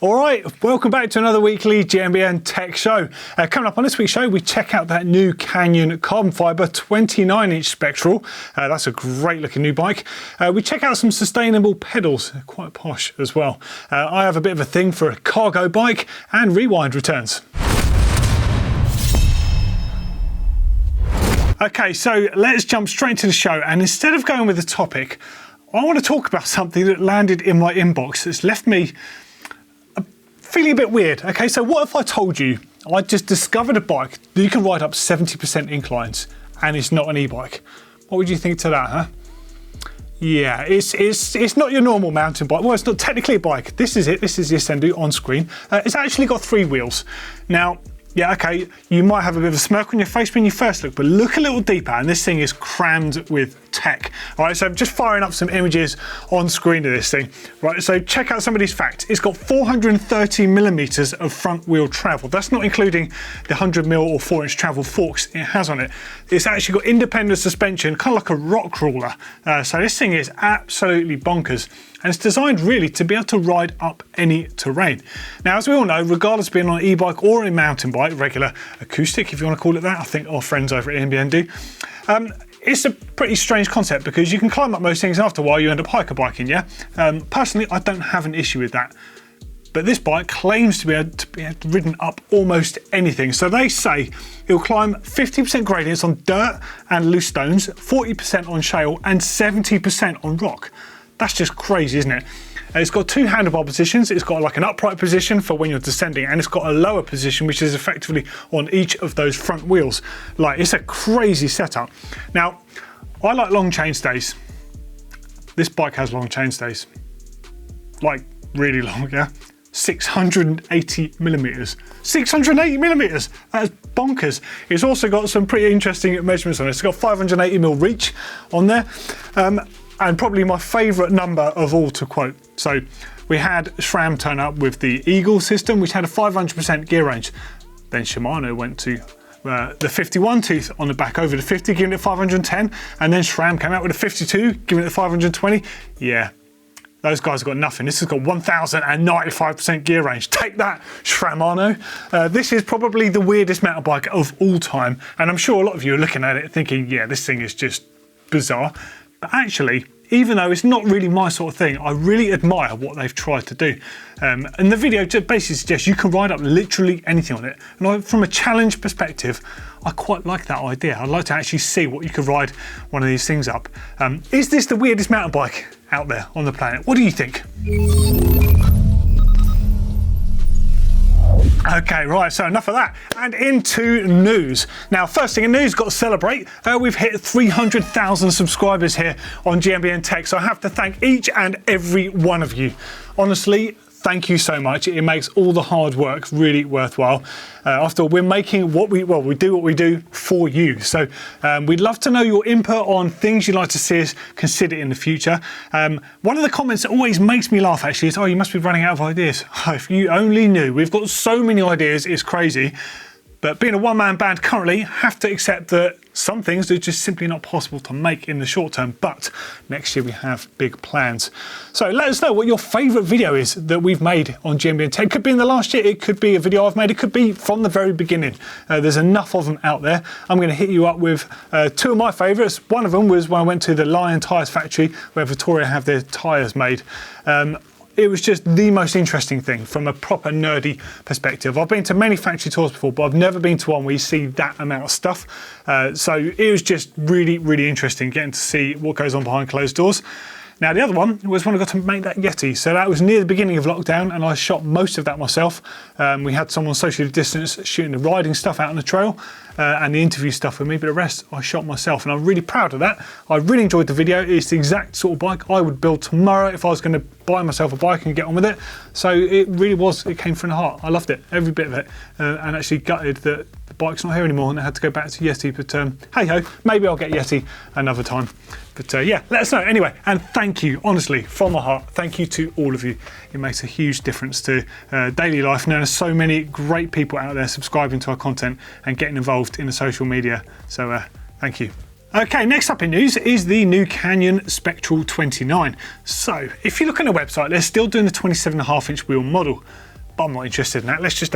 All right, welcome back to another weekly GMBN Tech Show. Coming up on this week's show, we check out that new Canyon carbon fibre 29-inch Spectral. That's a great looking new bike. We check out some sustainable pedals, quite posh as well. I have a bit of a thing for a cargo bike and rewind returns. Okay, so let's jump straight into the show. And instead of going with the topic, I want to talk about something that landed in my inbox that's left me feeling a bit weird. Okay, so what if I told you I just discovered a bike that you can ride up 70% inclines and it's not an e-bike? What would you think to that, huh? Yeah, it's not your normal mountain bike. Well, it's not technically a bike. This is it. This is the Ascendu on screen. It's actually got 3 wheels. Now, yeah, okay, you might have a bit of a smirk on your face when you first look, but look a little deeper and this thing is crammed with tech. All right, so I'm just firing up some images on screen of this thing. Right, so check out some of these facts. It's got 430 millimeters of front wheel travel. That's not including the 100mm or 4-inch travel forks it has on it. It's actually got independent suspension, kind of like a rock crawler. So this thing is absolutely bonkers. And it's designed really to be able to ride up any terrain. Now, as we all know, regardless of being on an e-bike or a mountain bike, regular acoustic, if you want to call it that, I think our friends over at GMBN do, it's a pretty strange concept because you can climb up most things and after a while you end up hiker biking, yeah? Personally, I don't have an issue with that. But this bike claims to be able to be ridden up almost anything. So they say it'll climb 50% gradients on dirt and loose stones, 40% on shale and 70% on rock. That's just crazy, isn't it? It's got 2 handlebar positions. It's got like an upright position for when you're descending, and it's got a lower position, which is effectively on each of those front wheels. Like, it's a crazy setup. Now, I like long chainstays. This bike has long chainstays. Like, really long, yeah? 680 millimeters. 680 millimeters! That's bonkers. It's also got some pretty interesting measurements on it. It's got 580mm reach on there. And probably my favourite number of all to quote. So we had SRAM turn up with the Eagle system, which had a 500% gear range. Then Shimano went to the 51 tooth on the back over the 50, giving it 510. And then SRAM came out with a 52, giving it 520. Yeah, those guys have got nothing. This has got 1,095% gear range. Take that, Shimano. This is probably the weirdest mountain bike of all time. And I'm sure a lot of you are looking at it thinking, yeah, this thing is just bizarre. But actually, even though it's not really my sort of thing, I really admire what they've tried to do. And the video just basically suggests you can ride up literally anything on it. And from a challenge perspective, I quite like that idea. I'd like to actually see what you could ride one of these things up. Is this the weirdest mountain bike out there on the planet? What do you think? Okay, right, so enough of that. And into news. Now, first thing in news, got to celebrate. We've hit 300,000 subscribers here on GMBN Tech, so I have to thank each and every one of you. Honestly, thank you so much. It makes all the hard work really worthwhile. After all, we're making what we do for you. So we'd love to know your input on things you'd like to see us consider in the future. One of the comments that always makes me laugh actually is, oh, you must be running out of ideas. Oh, if you only knew. We've got so many ideas, it's crazy. But being a one-man band currently, have to accept that some things are just simply not possible to make in the short term. But next year we have big plans. So let us know what your favourite video is that we've made on GMBN Tech. It could be in the last year, it could be a video I've made, it could be from the very beginning. There's enough of them out there. I'm going to hit you up with 2 of my favourites. One of them was when I went to the Lion Tyres factory where Victoria have their tyres made. It was just the most interesting thing from a proper nerdy perspective. I've been to many factory tours before, but I've never been to one where you see that amount of stuff. So it was just really, really interesting getting to see what goes on behind closed doors. Now, the other one was when I got to make that Yeti. So that was near the beginning of lockdown and I shot most of that myself. We had someone socially distanced shooting the riding stuff out on the trail and the interview stuff with me, but the rest I shot myself and I'm really proud of that. I really enjoyed the video. It's the exact sort of bike I would build tomorrow if I was going to buy myself a bike and get on with it. So it really was, it came from the heart. I loved it, every bit of it, and actually gutted that the bike's not here anymore and I had to go back to Yeti, but hey ho, maybe I'll get Yeti another time. But yeah, let us know anyway, and thank you, honestly, from my heart, thank you to all of you. It makes a huge difference to daily life, knowing there's so many great people out there subscribing to our content and getting involved in the social media, so thank you. Okay, next up in news is the new Canyon Spectral 29. So, if you look on the website, they're still doing the 27.5-inch wheel model, but I'm not interested in that. Let's just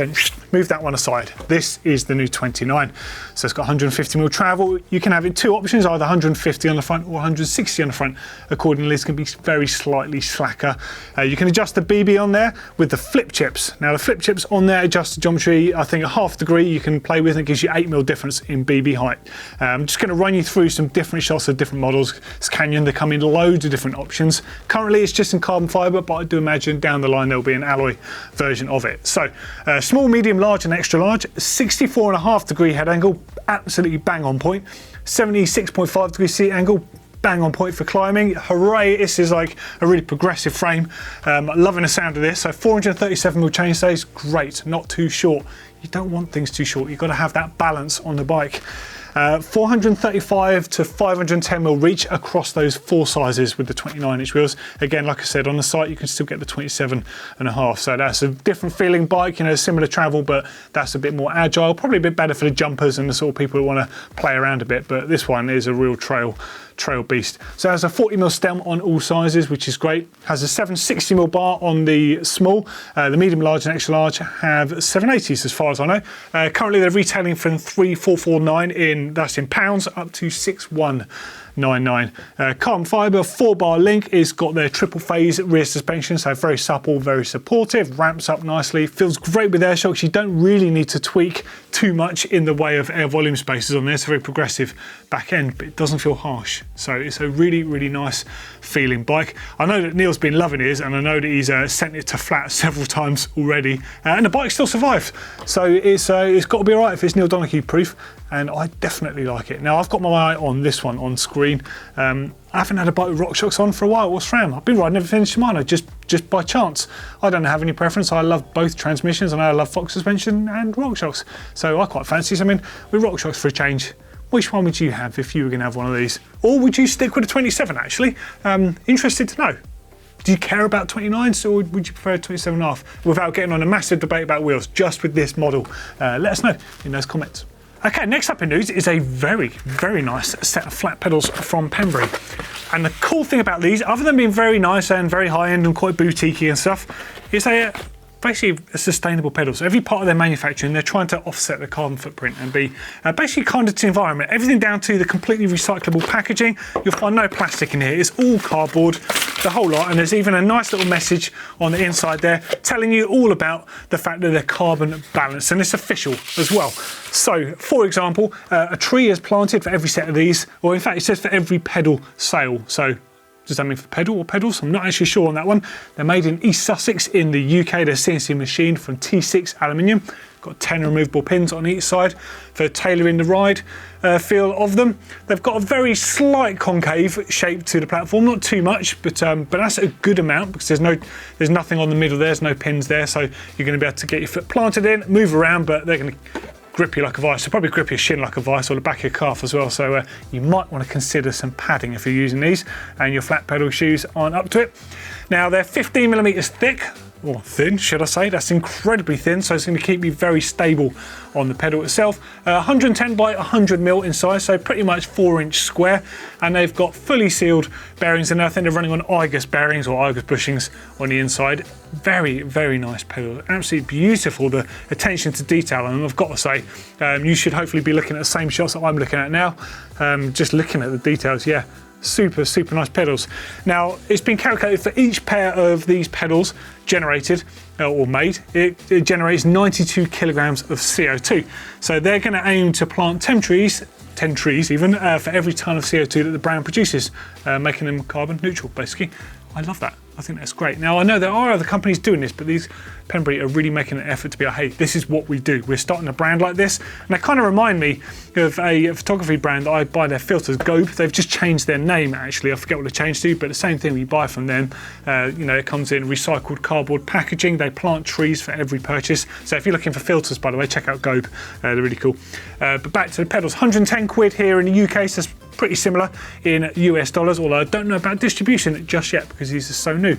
move that one aside. This is the new 29. So it's got 150mm travel. You can have it two options, either 150 on the front or 160 on the front. Accordingly, it's going to be very slightly slacker. You can adjust the BB on there with the flip chips. Now the flip chips on there adjust the geometry, I think a ½ degree you can play with. It gives you 8mm difference in BB height. I'm just going to run you through some different shots of different models. It's Canyon, they come in loads of different options. Currently it's just in carbon fibre, but I do imagine down the line there'll be an alloy version of it. So small, medium, large and extra large, 64.5 degree head angle, absolutely bang on point. 76.5 degree seat angle, bang on point for climbing. Hooray, this is like a really progressive frame. Loving the sound of this. So 437mm chainstays, great, not too short. You don't want things too short, you've got to have that balance on the bike. 435 to 510mm reach across those four sizes with the 29-inch wheels. Again, like I said, on the site you can still get the 27.5, so that's a different feeling bike, you know, similar travel, but that's a bit more agile, probably a bit better for the jumpers and the sort of people who want to play around a bit, but this one is a real trail beast. So it has a 40mm stem on all sizes, which is great. Has a 760mm bar on the small. The medium, large and extra large have 780s as far as I know. Currently they're retailing from 3,449 that's in pounds, up to 6,199. Carbon fibre 4-bar link is got their triple phase rear suspension, so very supple, very supportive, ramps up nicely, feels great with air shocks. You don't really need to tweak too much in the way of air volume spaces on there. It's a very progressive back end, but it doesn't feel harsh. So it's a really, really nice feeling bike. I know that Neil's been loving his, and I know that he's sent it to flat several times already, and the bike still survived. So it's got to be all right if it's Neil Donahue proof, and I definitely like it. Now I've got my eye on this one on screen. I haven't had a bike with RockShox on for a while. What's RAM? I've been riding everything in Shimano just by chance. I don't have any preference. I love both transmissions, and I love Fox suspension and RockShox. So I quite fancy something with RockShox for a change. Which one would you have if you were going to have one of these? Or would you stick with a 27 actually? Interested to know. Do you care about 29s or would you prefer 27.5? Without getting on a massive debate about wheels, just with this model. Let us know in those comments. Okay, next up in news is a very, very nice set of flat pedals from Pembree. And the cool thing about these, other than being very nice and very high-end and quite boutiquey and stuff, is they are basically a sustainable pedal. So every part of their manufacturing, they're trying to offset the carbon footprint and be basically kinder to the environment. Everything down to the completely recyclable packaging. You'll find no plastic in here. It's all cardboard, the whole lot. And there's even a nice little message on the inside there telling you all about the fact that they're carbon balanced, and it's official as well. So, for example, a tree is planted for every set of these, or in fact, it says for every pedal sale. So, does that mean for pedal or pedals? I'm not actually sure on that one. They're made in East Sussex in the UK. They're CNC machined from T6 aluminium. Got 10 removable pins on each side for tailoring the ride feel of them. They've got a very slight concave shape to the platform, not too much, but that's a good amount because there's nothing on the middle. There's no pins there, so you're going to be able to get your foot planted in, move around, but they're going to grip you like a vice. They'll probably grip your shin like a vice, or the back of your calf as well. So you might want to consider some padding if you're using these and your flat pedal shoes aren't up to it. Now they're 15mm thick, or thin, should I say. That's incredibly thin, so it's going to keep you very stable on the pedal itself. 110 by 100mm in size, so pretty much 4-inch square, and they've got fully sealed bearings, and I think they're running on Igus bearings or Igus bushings on the inside. Very, very nice pedal, absolutely beautiful. The attention to detail, and I've got to say, you should hopefully be looking at the same shots that I'm looking at now. Just looking at the details, yeah. Super, super nice pedals. Now, it's been calculated for each pair of these pedals generated or made, it generates 92 kilograms of CO2. So they're going to aim to plant 10 trees even, for every tonne of CO2 that the brand produces, making them carbon neutral, basically. I love that. I think that's great. Now, I know there are other companies doing this, but these Pembree are really making an effort to be like, hey, this is what we do. We're starting a brand like this. And they kind of remind me of a photography brand that I buy their filters, Gobe. They've just changed their name, actually. I forget what they changed to, but the same thing we buy from them. It comes in recycled cardboard packaging. They plant trees for every purchase. So if you're looking for filters, by the way, check out Gobe. They're really cool. But back to the pedals, 110 quid here in the UK, so it's pretty similar in US dollars, although I don't know about distribution just yet because these are so new.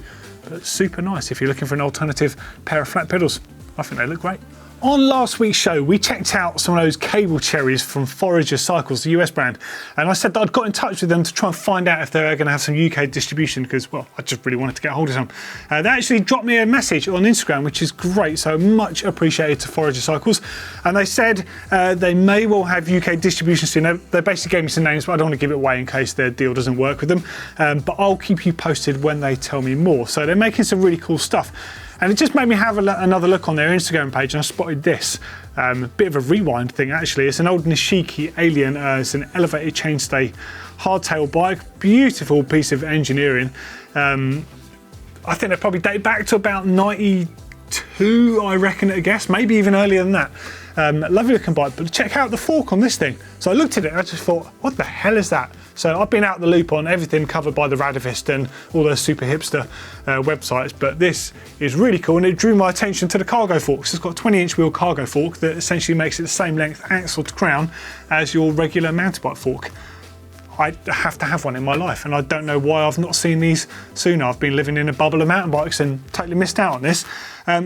But super nice if you're looking for an alternative pair of flat pedals. I think they look great. on last week's show, we checked out some of those cable cherries from Forager Cycles, the US brand, and I said that I'd got in touch with them to try and find out if they were going to have some UK distribution because, well, I just really wanted to get hold of some. They actually dropped me a message on Instagram, which is great, so much appreciated to Forager Cycles. And they said they may well have UK distribution soon. They basically gave me some names, but I don't want to give it away in case their deal doesn't work with them. But I'll keep you posted when they tell me more. So they're making some really cool stuff. And it just made me have another look on their Instagram page, and I spotted this. A bit of a rewind thing, actually. It's an old Nishiki Alien. It's an elevated chainstay hardtail bike. Beautiful piece of engineering. I think they probably date back to about 92, I reckon, I guess. Maybe even earlier than that. Lovely looking bike, but check out the fork on this thing. So I looked at it and I just thought, what the hell is that? So I've been out the loop on everything covered by the Radivist and all those super hipster websites, but this is really cool, and it drew my attention to the cargo forks. It's got a 20-inch wheel cargo fork that essentially makes it the same length axle to crown as your regular mountain bike fork. I have to have one in my life, and I don't know why I've not seen these sooner. I've been living in a bubble of mountain bikes and totally missed out on this.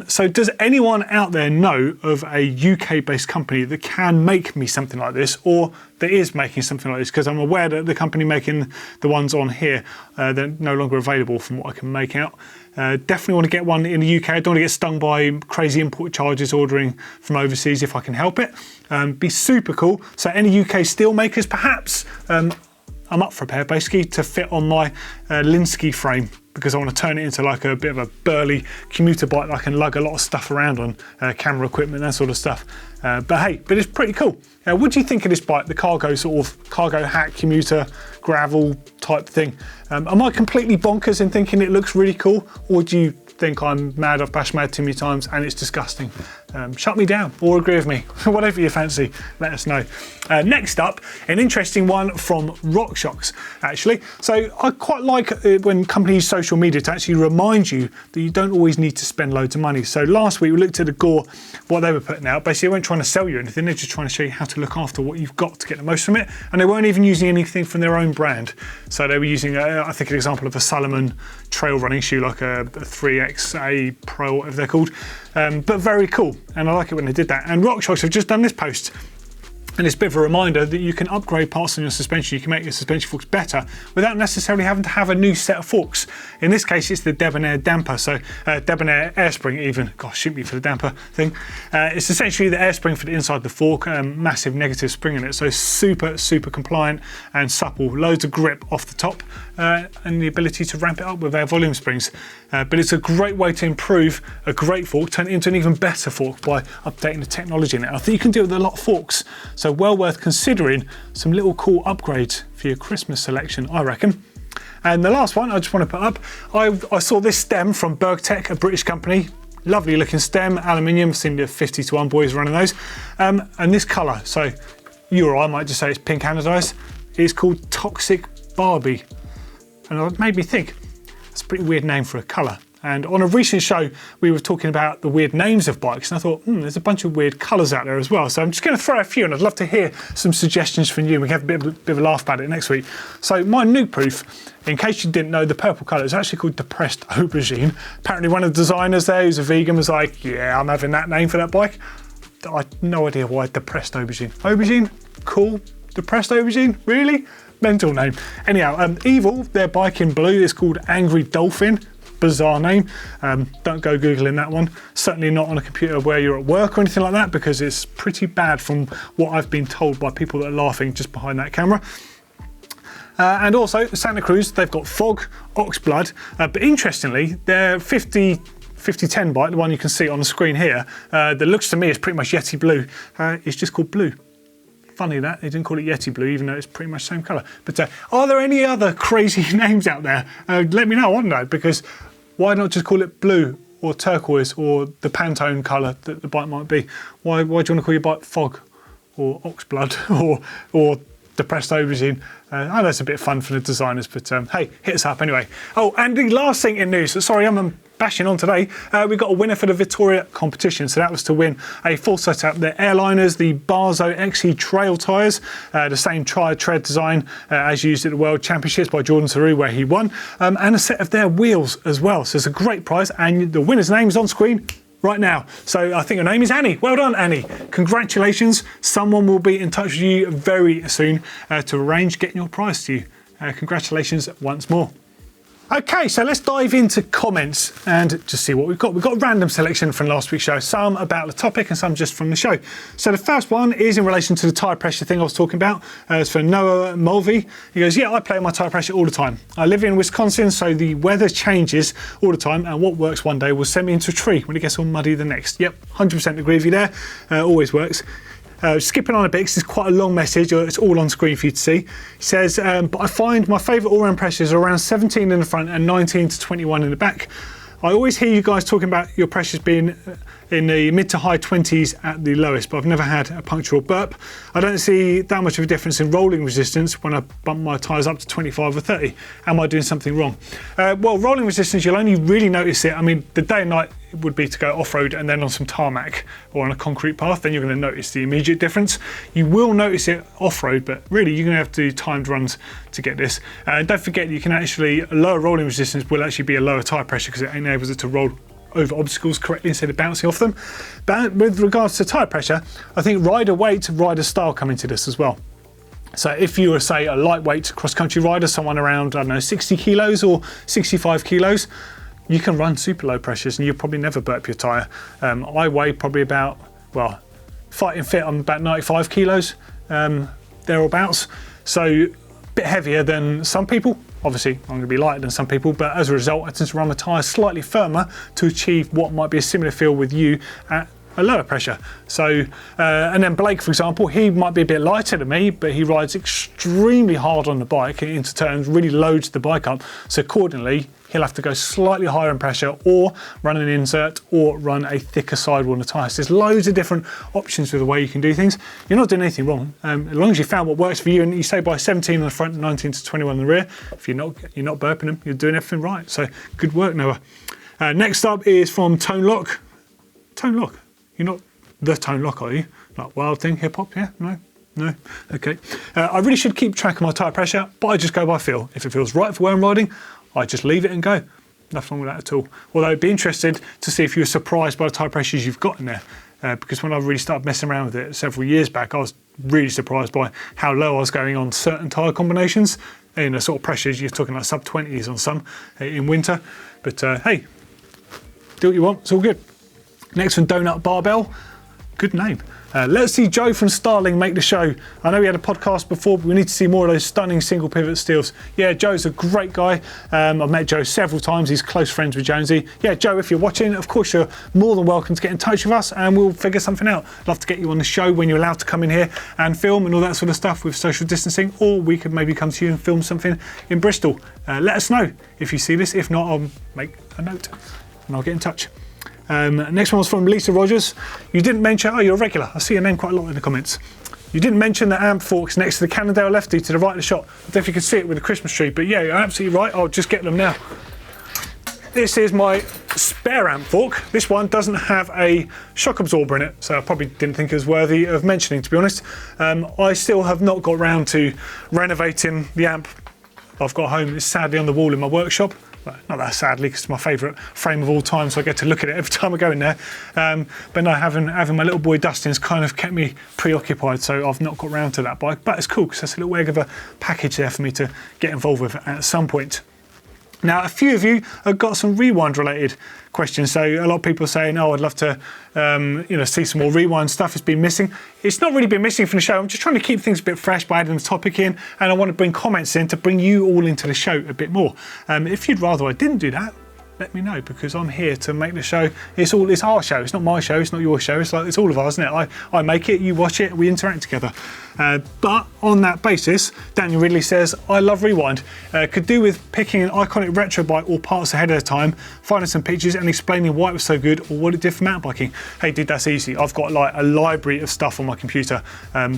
So does anyone out there know of a UK-based company that can make me something like this, or that is making something like this? Because I'm aware that the company making the ones on here, they're no longer available from what I can make out. Definitely want to get one in the UK. I don't want to get stung by crazy import charges ordering from overseas if I can help it. Be super cool. So any UK steel makers, perhaps, I'm up for a pair basically to fit on my Linsky frame, because I want to turn it into like a bit of a burly commuter bike that I can lug a lot of stuff around on, camera equipment, that sort of stuff. But it's pretty cool. What do you think of this bike, the cargo sort of cargo hack commuter gravel type thing? Am I completely bonkers in thinking it looks really cool, or do you think I'm mad, I've bashed mad too many times and it's disgusting? Shut me down or agree with me, whatever you fancy, let us know. Next up, an interesting one from RockShox, actually. So I quite like when companies use social media to actually remind you that you don't always need to spend loads of money. So last week we looked at the Gore, what they were putting out. Basically they weren't trying to sell you anything, they're just trying to show you how to look after what you've got to get the most from it. And they weren't even using anything from their own brand. So they were using, I think, an example of a Salomon trail running shoe, like a 3XA Pro, whatever they're called. But very cool, and I like it when they did that. And RockShox have just done this post, and it's a bit of a reminder that you can upgrade parts on your suspension. You can make your suspension forks better without necessarily having to have a new set of forks. In this case, it's the Debonair damper, so Debonair air spring even. Gosh, shoot me for the damper thing. It's essentially the air spring for the inside of the fork, massive negative spring in it, so super, super compliant and supple. Loads of grip off the top, and the ability to ramp it up with air volume springs. But it's a great way to improve a great fork, turn it into an even better fork by updating the technology in it. I think you can do it with a lot of forks, so well worth considering some little cool upgrades for your Christmas selection, I reckon. And the last one I just want to put up, I saw this stem from Bergtech, a British company. Lovely looking stem, aluminium, seen the 50-1 boys running those. And this colour, so you or I might just say it's pink anodised, it's called Toxic Barbie. And it made me think, it's a pretty weird name for a colour. And on a recent show, we were talking about the weird names of bikes, and I thought, there's a bunch of weird colours out there as well. So I'm just going to throw a few, and I'd love to hear some suggestions from you. We can have a bit of a laugh about it next week. So my nuke proof, in case you didn't know, the purple colour is actually called Depressed Aubergine. Apparently one of the designers there, who's a vegan, was like, yeah, I'm having that name for that bike. I had no idea why Depressed Aubergine. Aubergine? Cool. Depressed Aubergine? Really? Mental name. Anyhow, Evil, their bike in blue is called Angry Dolphin. Bizarre name. Don't go Googling that one. Certainly not on a computer where you're at work or anything like that, because it's pretty bad from what I've been told by people that are laughing just behind that camera. And also Santa Cruz, they've got Fog, Oxblood, but interestingly, their 5010 bike, the one you can see on the screen here, that looks to me is pretty much Yeti Blue, is just called Blue. Funny that, they didn't call it Yeti Blue, even though it's pretty much the same colour. But are there any other crazy names out there? Let me know, I want to know, because why not just call it blue or turquoise or the Pantone colour that the bike might be? Why do you want to call your bike Fog or Oxblood or Depressed Aubergine? I know it's a bit of fun for the designers, but hey, hit us up anyway. Oh, and the last thing in news, sorry, I'm bashing on today, we got a winner for the Vittoria competition. So that was to win a full setup, the Airliners, the Barzo XE Trail tyres, the same tri-tread design as used at the World Championships by Jordan Saru, where he won, and a set of their wheels as well. So it's a great prize, and the winner's name is on screen. right now. So I think her name is Annie. Well done, Annie. Congratulations. Someone will be in touch with you very soon to arrange getting your prize to you. Congratulations once more. Okay, so let's dive into comments and just see what we've got. We've got a random selection from last week's show, some about the topic and some just from the show. So the first one is in relation to the tyre pressure thing I was talking about. It's for Noah Mulvey. He goes, yeah, I play my tyre pressure all the time. I live in Wisconsin, so the weather changes all the time, and what works one day will send me into a tree when it gets all muddy the next. Yep, 100% agree with you there. Always works. Skipping on a bit, because it's quite a long message, it's all on screen for you to see. He says, but I find my favourite all-round pressures are around 17 in the front and 19 to 21 in the back. I always hear you guys talking about your pressures being in the mid to high 20s at the lowest, but I've never had a puncture or burp. I don't see that much of a difference in rolling resistance when I bump my tyres up to 25 or 30. Am I doing something wrong? Well, rolling resistance, you'll only really notice it. I mean, the day and night would be to go off-road and then on some tarmac or on a concrete path, then you're going to notice the immediate difference. You will notice it off-road, but really you're going to have to do timed runs to get this. And don't forget, you can actually, lower rolling resistance will actually be a lower tyre pressure because it enables it to roll over obstacles correctly instead of bouncing off them. But with regards to tyre pressure, I think rider weight, rider style come into this as well. So if you were, say, a lightweight cross-country rider, someone around, I don't know, 60 kilos or 65 kilos, you can run super low pressures and you'll probably never burp your tyre. I weigh probably about, well, fighting fit, I'm about 95 kilos, thereabouts. So a bit heavier than some people. Obviously, I'm going to be lighter than some people, but as a result, I tend to run my tyres slightly firmer to achieve what might be a similar feel with you at a lower pressure. So, and then Blake, for example, he might be a bit lighter than me, but he rides extremely hard on the bike into turns, really loads the bike up. So accordingly, he'll have to go slightly higher in pressure or run an insert or run a thicker sidewall on the tyre. So there's loads of different options with the way you can do things. You're not doing anything wrong. As long as you found what works for you and you say by 17 on the front and 19 to 21 on the rear, if you're not burping them, you're doing everything right. So good work, Noah. Next up is from Tone Lock. Tone Lock. You're not the Tone Lock, are you? Like Wild Thing, hip hop, yeah? No? Okay. I really should keep track of my tyre pressure, but I just go by feel. If it feels right for where I'm riding, I just leave it and go. Nothing wrong with that at all. Although I'd be interested to see if you were surprised by the tyre pressures you've got in there. Because when I really started messing around with it several years back, I was really surprised by how low I was going on certain tyre combinations. In the sort of pressures, you're talking like sub-20s on some in winter. But hey, do what you want, it's all good. Next one, Donut Barbell. Good name. Let's see Joe from Starling make the show. I know we had a podcast before, but we need to see more of those stunning single pivot steels. Yeah, Joe's a great guy. I've met Joe several times. He's close friends with Jonesy. Yeah, Joe, if you're watching, of course you're more than welcome to get in touch with us and we'll figure something out. Love to get you on the show when you're allowed to come in here and film and all that sort of stuff with social distancing, or we could maybe come to you and film something in Bristol. Let us know if you see this. If not, I'll make a note and I'll get in touch. Next one was from Lisa Rogers. You didn't mention, oh, you're a regular. I see your name quite a lot in the comments. You didn't mention the amp forks next to the Cannondale Lefty to the right of the shot. I don't know if you can see it with the Christmas tree, but yeah, you're absolutely right. I'll just get them now. This is my spare amp fork. This one doesn't have a shock absorber in it, so I probably didn't think it was worthy of mentioning, to be honest. I still have not got round to renovating the amp I've got home. It's sadly on the wall in my workshop. Well, not that sadly, because it's my favourite frame of all time, so I get to look at it every time I go in there. But no, having my little boy Dustin's kind of kept me preoccupied, so I've not got round to that bike. But it's cool, because that's a little egg of a package there for me to get involved with at some point. Now, a few of you have got some rewind-related questions. So a lot of people are saying, oh, I'd love to see some more rewind stuff. It's been missing. It's not really been missing from the show. I'm just trying to keep things a bit fresh by adding the topic in, and I want to bring comments in to bring you all into the show a bit more. If you'd rather I didn't do that, let me know, because I'm here to make the show. It's our show. It's not my show. It's not your show. It's all of ours, isn't it? I make it, you watch it, we interact together. But on that basis, Daniel Ridley says, I love rewind. Could do with picking an iconic retro bike or parts ahead of time, finding some pictures and explaining why it was so good or what it did for mountain biking. Hey, dude, that's easy. I've got like a library of stuff on my computer,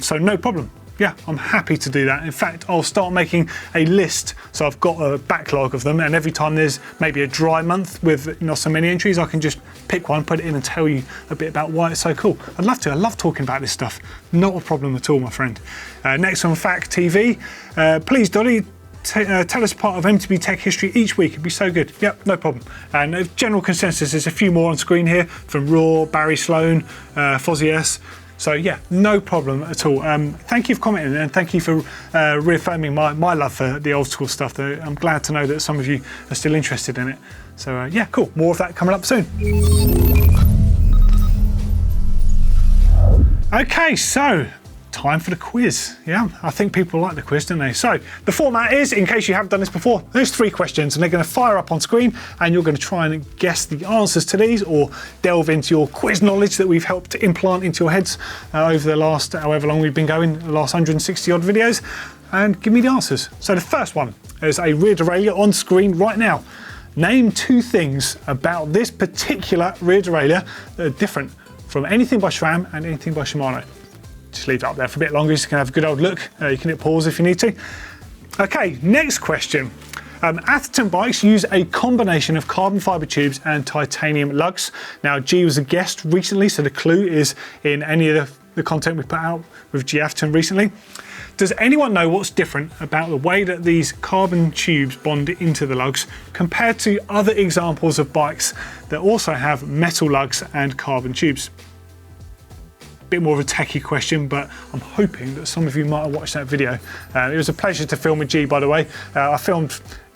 so no problem. Yeah, I'm happy to do that. In fact, I'll start making a list. So I've got a backlog of them, and every time there's maybe a dry month with not so many entries, I can just pick one, put it in and tell you a bit about why it's so cool. I'd love to. I love talking about this stuff. Not a problem at all, my friend. Next on Fact TV. Please, Doddy, tell us part of MTB Tech history each week. It'd be so good. Yep, no problem. And the general consensus, there's a few more on screen here from Raw, Barry Sloan, Fozzie S. So yeah, no problem at all. Thank you for commenting, and thank you for reaffirming my love for the old school stuff. I'm glad to know that some of you are still interested in it. So yeah, cool. More of that coming up soon. Okay, so time for the quiz. Yeah, I think people like the quiz, don't they? So the format is, in case you haven't done this before, there's 3 questions and they're going to fire up on screen, and you're going to try and guess the answers to these, or delve into your quiz knowledge that we've helped to implant into your heads over the last, however long we've been going, the last 160 odd videos, and give me the answers. So the first one is a rear derailleur on screen right now. Name 2 things about this particular rear derailleur that are different from anything by SRAM and anything by Shimano. Just leave it up there for a bit longer so you can have a good old look. You can hit pause if you need to. Okay, next question. Atherton bikes use a combination of carbon fibre tubes and titanium lugs. Now, G was a guest recently, so the clue is in any of the content we put out with G Atherton recently. Does anyone know what's different about the way that these carbon tubes bond into the lugs compared to other examples of bikes that also have metal lugs and carbon tubes? Bit more of a techie question, but I'm hoping that some of you might have watched that video. It was a pleasure to film with G, by the way.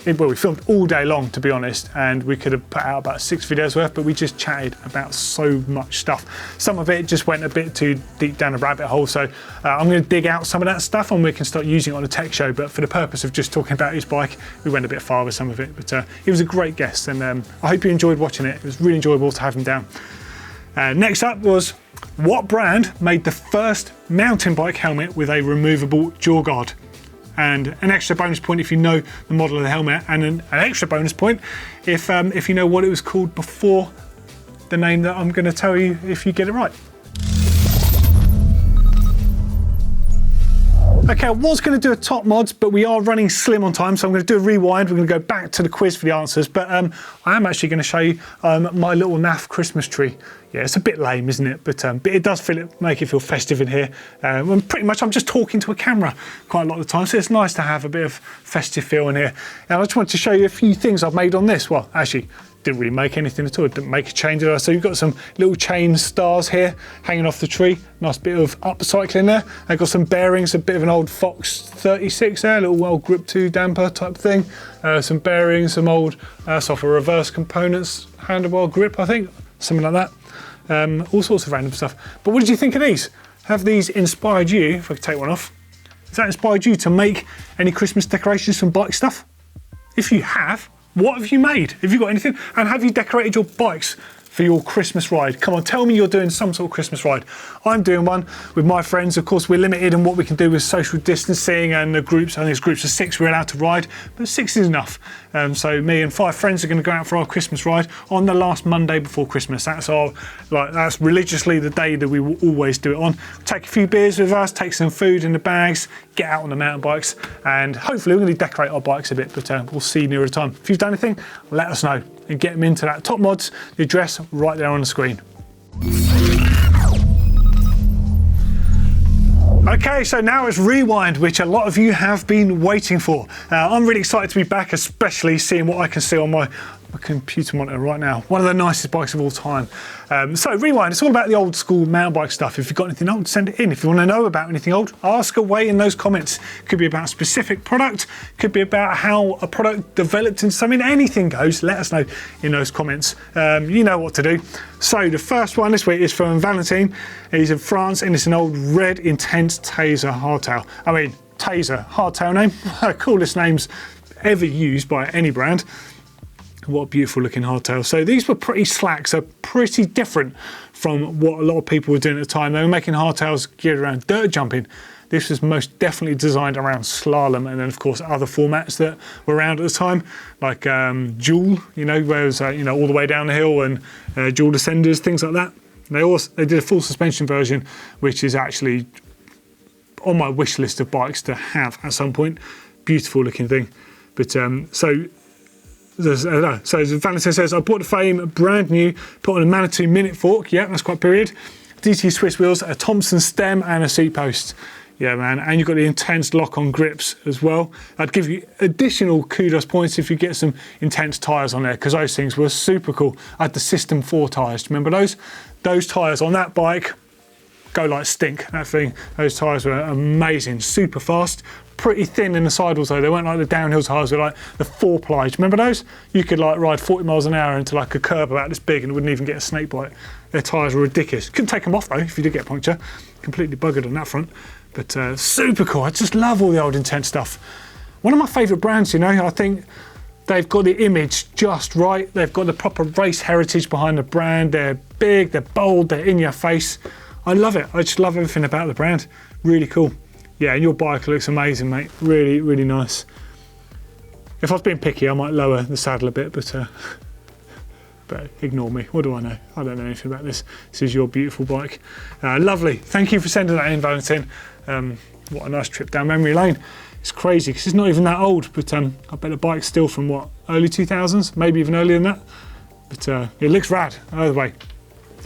We filmed all day long, to be honest, and we could have put out about 6 videos worth, but we just chatted about so much stuff. Some of it just went a bit too deep down a rabbit hole, so I'm going to dig out some of that stuff and we can start using it on a tech show, but for the purpose of just talking about his bike, we went a bit far with some of it, but he was a great guest, and I hope you enjoyed watching it. It was really enjoyable to have him down. Next up was, what brand made the first mountain bike helmet with a removable jaw guard? And an extra bonus point if you know the model of the helmet, and an extra bonus point if you know what it was called before the name that I'm going to tell you if you get it right. Okay, I was going to do a top mods, but we are running slim on time, so I'm going to do a rewind. We're going to go back to the quiz for the answers, but I am actually going to show you my little naff Christmas tree. Yeah, it's a bit lame, isn't it? But it does make it feel festive in here. And pretty much I'm just talking to a camera quite a lot of the time, so it's nice to have a bit of festive feel in here. And I just wanted to show you a few things I've made on this. Well, actually, didn't really make anything at all. Didn't make a change at all. So you've got some little chain stars here hanging off the tree. Nice bit of upcycling there. I've got some bearings, a bit of an old Fox 36 there, a little old grip 2 damper type thing. Some bearings, some old sort of reverse components, handlebar grip, I think, something like that. All sorts of random stuff. But what did you think of these? Have these inspired you, if I could take one off, has that inspired you to make any Christmas decorations from bike stuff? If you have, what have you made? Have you got anything? And have you decorated your bikes for your Christmas ride? Come on, tell me you're doing some sort of Christmas ride. I'm doing one with my friends. Of course, we're limited in what we can do with social distancing and the groups. I think it's groups of 6 we're allowed to ride, but 6 is enough. So me and 5 friends are going to go out for our Christmas ride on the last Monday before Christmas. That's religiously the day that we will always do it on. Take a few beers with us, take some food in the bags, get out on the mountain bikes, and hopefully we're going to decorate our bikes a bit, but we'll see nearer the time. If you've done anything, let us know and get them into that top mods, the address right there on the screen. Okay, so now it's Rewind, which a lot of you have been waiting for. I'm really excited to be back, especially seeing what I can see on my computer monitor right now. One of the nicest bikes of all time. So Rewind, it's all about the old school mountain bike stuff. If you've got anything old, send it in. If you want to know about anything old, ask away in those comments. Could be about a specific product, could be about how a product developed into something. Anything goes, let us know in those comments. You know what to do. So the first one this week is from Valentin. He's in France and it's an old red intense Taser hardtail. I mean, Taser, hardtail name, coolest names ever used by any brand. What a beautiful looking hardtail. So these were pretty slack, so pretty different from what a lot of people were doing at the time. They were making hardtails geared around dirt jumping. This was most definitely designed around slalom, and then of course other formats that were around at the time, like dual, where it was all the way down the hill, and dual descenders, things like that. They did a full suspension version, which is actually on my wish list of bikes to have at some point. Beautiful looking thing. But so Valentin says, I bought the frame brand new, put on a Manitou minute fork. Yeah, that's quite period. DT Swiss wheels, a Thompson stem and a seat post. Yeah, man, and you've got the intense lock-on grips as well. I'd give you additional kudos points if you get some intense tyres on there, because those things were super cool. I had the System 4 tyres. Do you remember those? Those tyres on that bike go like stink, that thing. Those tyres were amazing, super fast, pretty thin in the sidewalls though. They weren't like the downhill tyres, they were like the 4-ply. Do you remember those? You could like ride 40 miles an hour into like a curb about this big and wouldn't even get a snake bite. Their tyres were ridiculous. Couldn't take them off though if you did get a puncture. Completely buggered on that front. But super cool. I just love all the old intense stuff. One of my favourite brands, you know. I think they've got the image just right. They've got the proper race heritage behind the brand. They're big, they're bold, they're in your face. I love it. I just love everything about the brand. Really cool. Yeah, and your bike looks amazing, mate. Really, really nice. If I was being picky, I might lower the saddle a bit, but ignore me. What do I know? I don't know anything about this. This is your beautiful bike. Lovely. Thank you for sending that in, Valentin. What a nice trip down memory lane. It's crazy because it's not even that old, but I bet the bike's still from what, early 2000s, maybe even earlier than that. But it looks rad either way.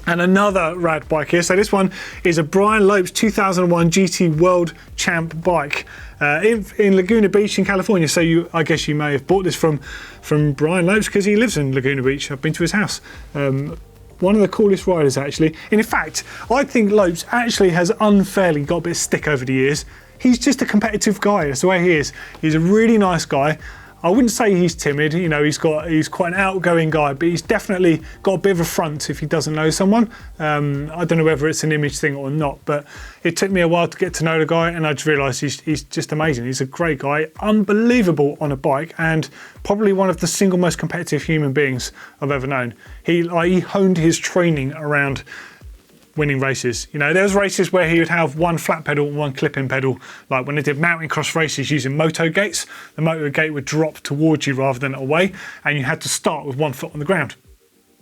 And another rad bike here. So this one is a Brian Lopes 2001 GT World Champ bike in Laguna Beach in California. So I guess you may have bought this from Brian Lopes because he lives in Laguna Beach. I've been to his house. One of the coolest riders actually. And in fact, I think Lopes actually has unfairly got a bit of stick over the years. He's just a competitive guy, that's the way he is. He's a really nice guy. I wouldn't say he's timid, you know, he's quite an outgoing guy, but he's definitely got a bit of a front if he doesn't know someone. I don't know whether it's an image thing or not, but it took me a while to get to know the guy, and I just realised he's just amazing. He's a great guy, unbelievable on a bike, and probably one of the single most competitive human beings I've ever known. He honed his training around winning races. You know, there was races where he would have one flat pedal and one clip-in pedal. Like when they did mountain cross races using moto gates, the moto gate would drop towards you rather than away, and you had to start with 1 foot on the ground.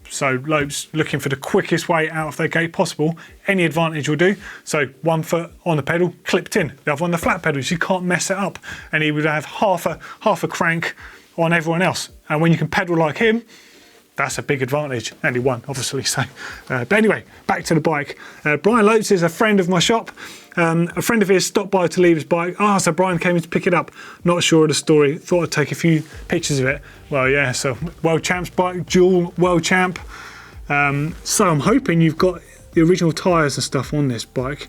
So Lopes looking for the quickest way out of their gate possible. Any advantage will do. So 1 foot on the pedal, clipped in. The other on the flat pedals, you can't mess it up. And he would have half a crank on everyone else. And when you can pedal like him, that's a big advantage, and he won, obviously. So, but anyway, back to the bike. Brian Lopes is a friend of my shop. A friend of his stopped by to leave his bike. So Brian came in to pick it up. Not sure of the story. Thought I'd take a few pictures of it. Well, yeah, so World Champ's bike, dual World Champ. So I'm hoping you've got the original tyres and stuff on this bike.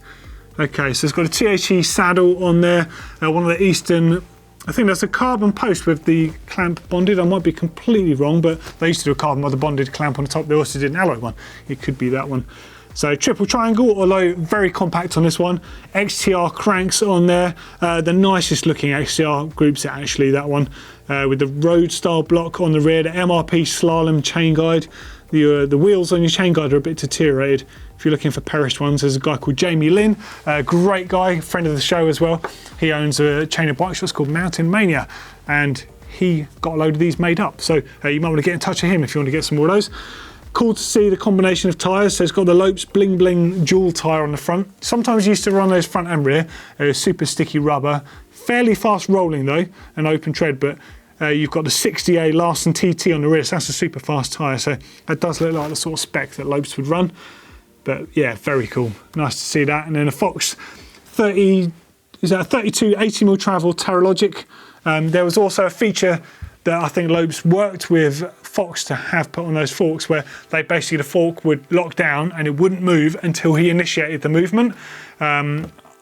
Okay, so it's got a THE saddle on there. One of the Eastern, I think that's a carbon post with the clamp bonded. I might be completely wrong, but they used to do a carbon with a bonded clamp on the top. They also did an alloy one. It could be that one. So triple triangle, although very compact on this one. XTR cranks on there. The nicest looking XTR group set actually, that one. With the road style block on the rear, the MRP slalom chain guide. The wheels on your chain guide are a bit deteriorated. If you're looking for perished ones, there's a guy called Jamie Lynn, a great guy, friend of the show as well. He owns a chain of bike shops called Mountain Mania, and he got a load of these made up. So you might want to get in touch with him if you want to get some more of those. Cool to see the combination of tyres. So it's got the Lopes Bling Bling dual tyre on the front. Sometimes you used to run those front and rear. Super sticky rubber. Fairly fast rolling though, an open tread, but you've got the 60A Larson TT on the rear. So that's a super fast tyre. So that does look like the sort of spec that Lopes would run. But yeah, very cool. Nice to see that. And then a Fox 30, is that a 32 80mm travel Terralogic? There was also a feature that I think Lopes worked with Fox to have put on those forks, where they basically, the fork would lock down and it wouldn't move until he initiated the movement.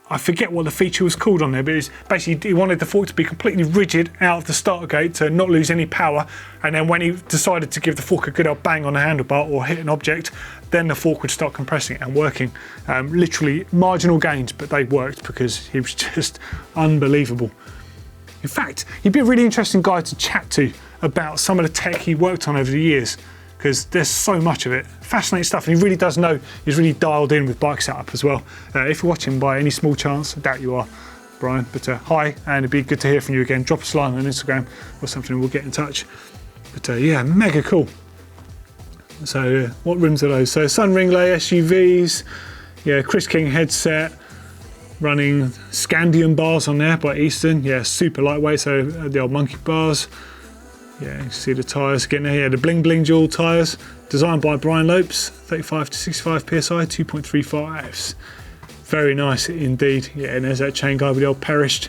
I forget what the feature was called on there, but it's basically he wanted the fork to be completely rigid out of the starter gate to not lose any power, and then when he decided to give the fork a good old bang on the handlebar or hit an object, then the fork would start compressing and working. Literally marginal gains, but they worked because he was just unbelievable. In fact, he'd be a really interesting guy to chat to about some of the tech he worked on over the years, because there's so much of it. Fascinating stuff, and he really does know, he's really dialed in with bike setup as well. If you're watching by any small chance, I doubt you are, Brian, but hi, and it'd be good to hear from you again. Drop us a line on Instagram or something and we'll get in touch. But yeah, mega cool. So what rims are those? So Sun Ringlay SUVs, yeah, Chris King headset, running Scandium bars on there by Eastern. Yeah, super lightweight, so the old monkey bars. Yeah, you see the tyres getting there. Yeah, the Bling Bling dual tyres, designed by Brian Lopes, 35 to 65 PSI, 2.35s. Very nice indeed. Yeah, and there's that chain guide with the old perished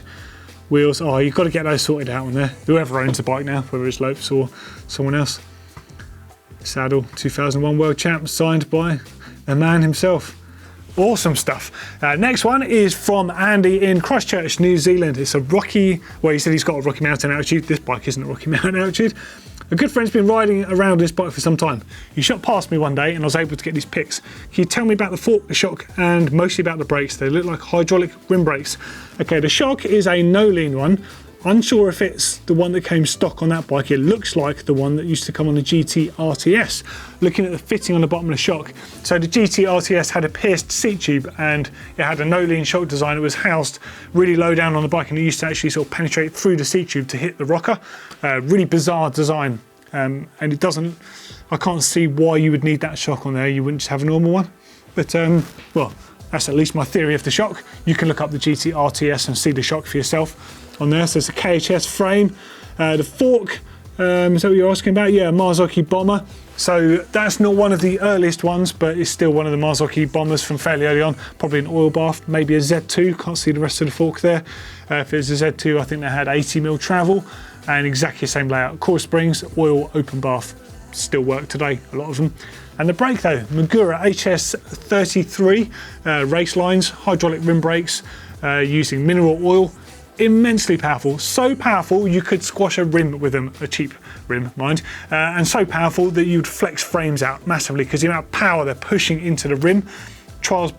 wheels. Oh, you've got to get those sorted out on there. Whoever owns the bike now, whether it's Lopes or someone else. Saddle, 2001 World Champ, signed by the man himself. Awesome stuff. Next one is from Andy in Christchurch, New Zealand. It's a Rocky, well, he said he's got a Rocky Mountain altitude. This bike isn't a Rocky Mountain altitude. A good friend's been riding around this bike for some time. He shot past me one day and I was able to get these pics. Can you tell me about the fork, the shock, and mostly about the brakes? They look like hydraulic rim brakes. Okay, the shock is a no-lean one. Unsure if it's the one that came stock on that bike. It looks like the one that used to come on the GT RTS. Looking at the fitting on the bottom of the shock. So the GT RTS had a pierced seat tube and it had a no-lean shock design. It was housed really low down on the bike and it used to actually sort of penetrate through the seat tube to hit the rocker. Really bizarre design. And it doesn't, I can't see why you would need that shock on there. You wouldn't just have a normal one. But, well, that's at least my theory of the shock. You can look up the GT RTS and see the shock for yourself on there. So it's a KHS frame. The fork, is that what you're asking about? Yeah, Marzocchi Bomber. So that's not one of the earliest ones, but it's still one of the Marzocchi Bombers from fairly early on. Probably an oil bath, maybe a Z2. Can't see the rest of the fork there. If it was a Z2, I think they had 80mm travel and exactly the same layout. Coil springs, oil, open bath. Still work today, a lot of them. And the brake though, Magura HS33 race lines, hydraulic rim brakes using mineral oil. Immensely powerful, so powerful you could squash a rim with them, a cheap rim mind, and so powerful that you'd flex frames out massively because the amount of power they're pushing into the rim. Trials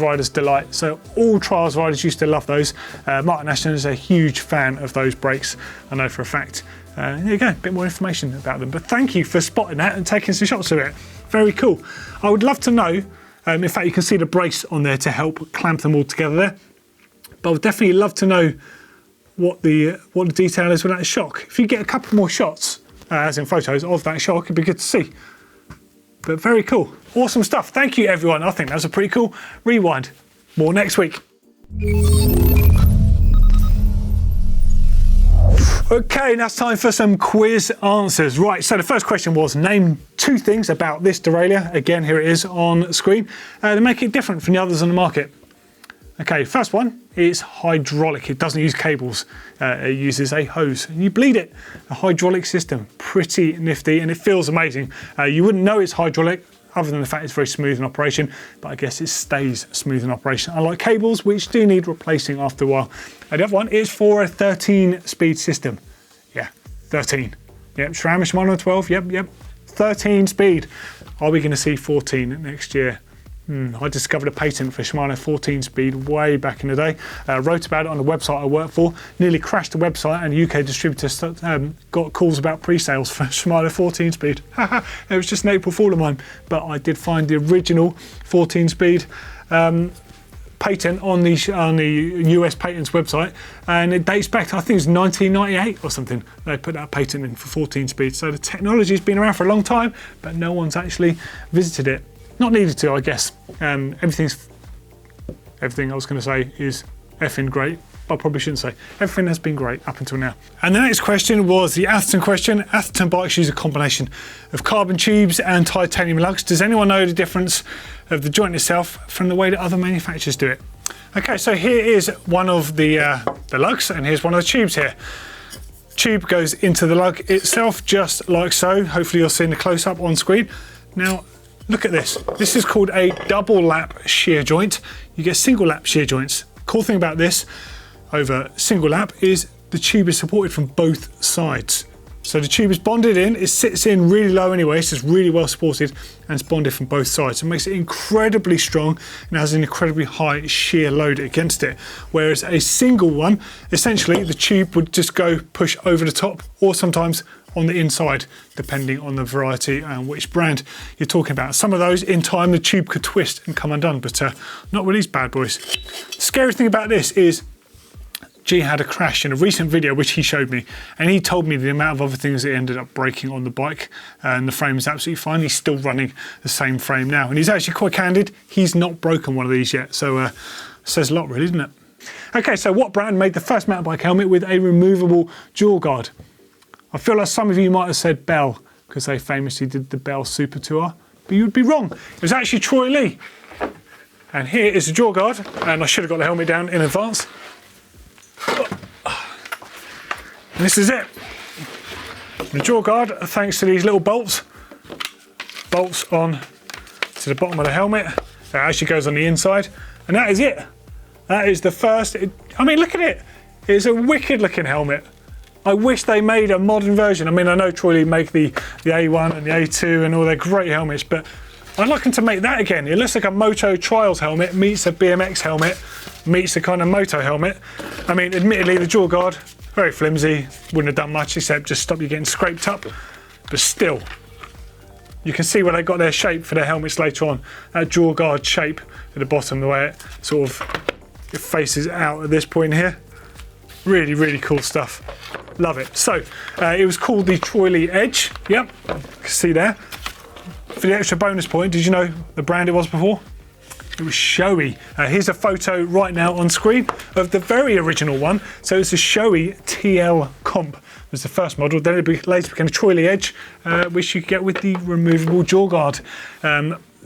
riders delight, so all trials riders used to love those. Martin Ashton is a huge fan of those brakes, I know for a fact. There you go, a bit more information about them, but thank you for spotting that and taking some shots of it. Very cool. I would love to know, in fact you can see the brace on there to help clamp them all together there. But I would definitely love to know what the detail is with that shock. If you get a couple more shots, as in photos, of that shock, it'd be good to see. But very cool. Awesome stuff. Thank you, everyone. I think that was a pretty cool rewind. More next week. Okay, now it's time for some quiz answers. Right, so the first question was, name 2 things about this derailleur. Again, here it is on screen. To make it different from the others on the market. Okay, first one is hydraulic. It doesn't use cables. It uses a hose. And you bleed it. A hydraulic system. Pretty nifty and it feels amazing. You wouldn't know it's hydraulic other than the fact it's very smooth in operation, but I guess it stays smooth in operation. Unlike cables, which do need replacing after a while. And the other one is for a 13-speed system. Yeah, 13. Yep, SRAM Shimano 12. Yep. 13 speed. Are we going to see 14 next year? I discovered a patent for Shimano 14 speed way back in the day. Wrote about it on the website I work for. Nearly crashed the website and UK distributors got calls about pre-sales for Shimano 14 speed. It was just an April Fool of mine. But I did find the original 14 speed patent on the US patents website, and it dates back to, I think it was 1998 or something. They put that patent in for 14 speed. So the technology's been around for a long time, but no one's actually visited it. Not needed to, I guess. Everything I was going to say is effing great. I probably shouldn't say. Everything has been great up until now. And the next question was the Atherton question. Atherton bikes use a combination of carbon tubes and titanium lugs. Does anyone know the difference of the joint itself from the way that other manufacturers do it? Okay, so here is one of the lugs, and here's one of the tubes here. Tube goes into the lug itself, just like so. Hopefully you're seeing the close-up on screen. Now, look at this. This is called a double lap shear joint. You get single lap shear joints. Cool thing about this over single lap is the tube is supported from both sides. So the tube is bonded in, it sits in really low anyway, so it's really well supported and it's bonded from both sides. It makes it incredibly strong and has an incredibly high shear load against it. Whereas a single one, essentially the tube would just go push over the top or sometimes on the inside, depending on the variety and which brand you're talking about. Some of those, in time, the tube could twist and come undone, but not with these bad boys. The scary thing about this is G had a crash in a recent video, which he showed me, and he told me the amount of other things that ended up breaking on the bike, and the frame is absolutely fine. He's still running the same frame now, and he's actually quite candid. He's not broken one of these yet, so says a lot really, doesn't it? Okay, so what brand made the first mountain bike helmet with a removable jaw guard? I feel like some of you might have said Bell, because they famously did the Bell Super Tour, but you'd be wrong. It was actually Troy Lee. And here is the jaw guard, and I should have got the helmet down in advance. And this is it. The jaw guard, thanks to these little bolts on to the bottom of the helmet. That actually goes on the inside, and that is it. That is the first. I mean, look at it. It's a wicked looking helmet. I wish they made a modern version. I mean, I know Troy Lee make the A1 and the A2 and all their great helmets, but I'd like them to make that again. It looks like a Moto Trials helmet meets a BMX helmet meets a kind of Moto helmet. I mean, admittedly, the jaw guard, very flimsy, wouldn't have done much except just stop you getting scraped up, but still, you can see where they got their shape for their helmets later on. That jaw guard shape at the bottom, the way it sort of it faces out at this point here. Really, really cool stuff. Love it. So, it was called the Troy Lee Edge. Yep, you can see there. For the extra bonus point, did you know the brand it was before? It was Showy. Here's a photo right now on screen of the very original one. So it's a Showy TL Comp. It was the first model. Then it later became a Troy Lee Edge, which you get with the removable jaw guard.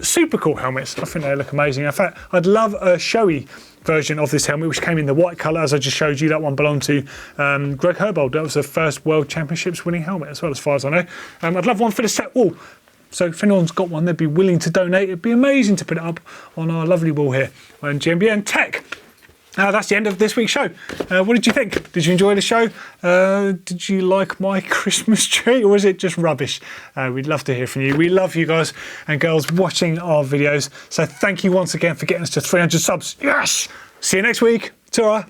Super cool helmets. I think they look amazing. In fact, I'd love a Showy version of this helmet, which came in the white colour, as I just showed you. That one belonged to Greg Herbold. That was the first World Championships winning helmet, as well, as far as I know. I'd love one for the set wall. So if anyone's got one, they'd be willing to donate. It'd be amazing to put it up on our lovely wall here on GMBN Tech. That's the end of this week's show. What did you think? Did you enjoy the show? Did you like my Christmas tree, or was it just rubbish? We'd love to hear from you. We love you guys and girls watching our videos. So thank you once again for getting us to 300 subs. Yes! See you next week. Ta-ra.